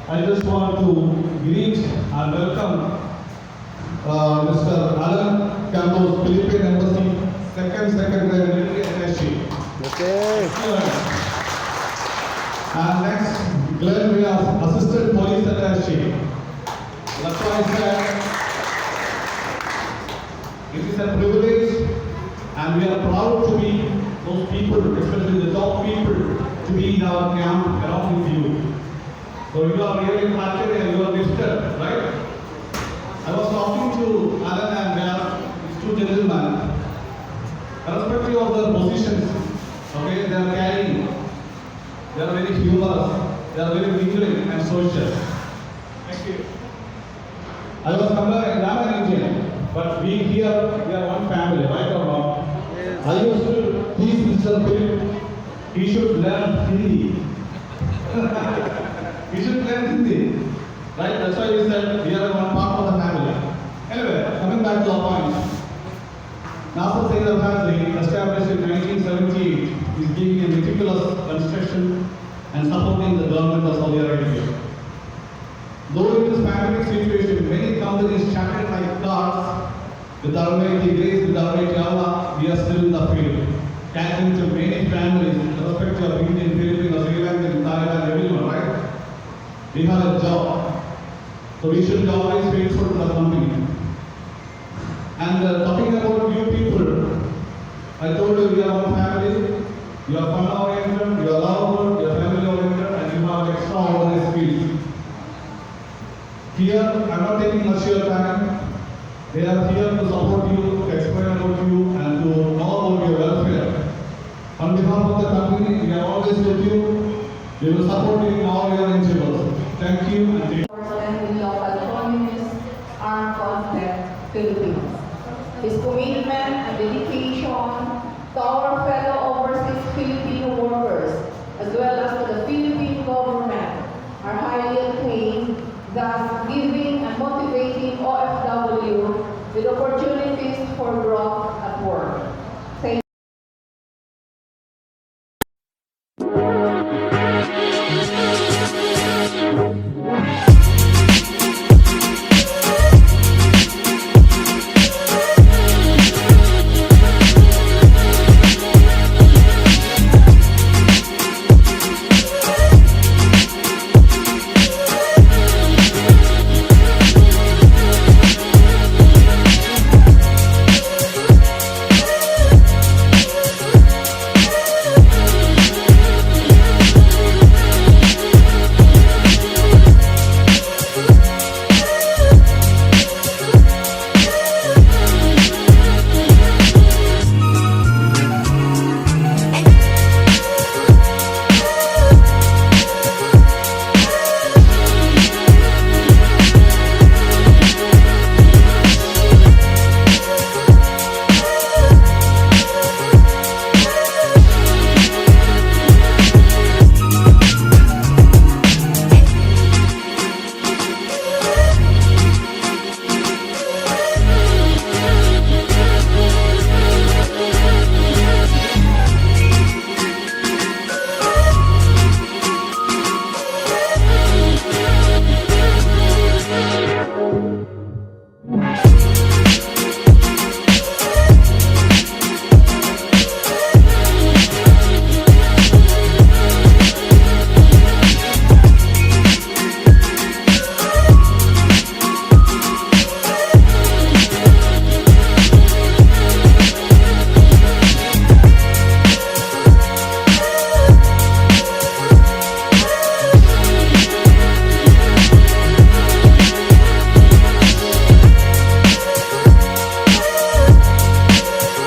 I just want to greet and welcome Mr. Alan Campos, Philippine Embassy, Second Secretary, Military NSH. Okay. And next, Glenn, we are Assistant Police Attaché. That's why I said it is a privilege, and we are proud to be those people, especially the top people, to be in our camp along with you. So you are really flattered and you are lifted, right? I was talking to Alan and these two gentlemen, irrespective of their positions, okay, they are carrying, they are very humorous, they are very mingling and social. Thank you. I was comparing, I'm an Indian, but we here, we are one family, right or wrong? Yes. I used to tease Mr. Philip, he should learn Hindi. He should learn Hindi. Right? That's why we said we are one part of the family. Anyway, coming back to our point. Nasser Sayyid family, established in 1978, is giving a meticulous construction and supporting the government of Saudi Arabia. Though in this pandemic situation, many companies shattered like cards, with Almighty grace, with Almighty Allah, we are still in the field. Catering to many families, irrespective of Indian, Philippine, Sri Lankan, Thailand, everyone, right? We have a job. So we should be always faithful to the company. And talking about you people, I told you we are one family, you are fun oriented, you are lovable, you are family oriented, and you have extraordinary skills. Here, I am not taking much of your time. They are here to support you, to explain about you, and to know about your welfare. On behalf of the company, we are always with you. We will support you in all your endeavors. Thank you and take in local communities armed conflict Philippines. His commitment and dedication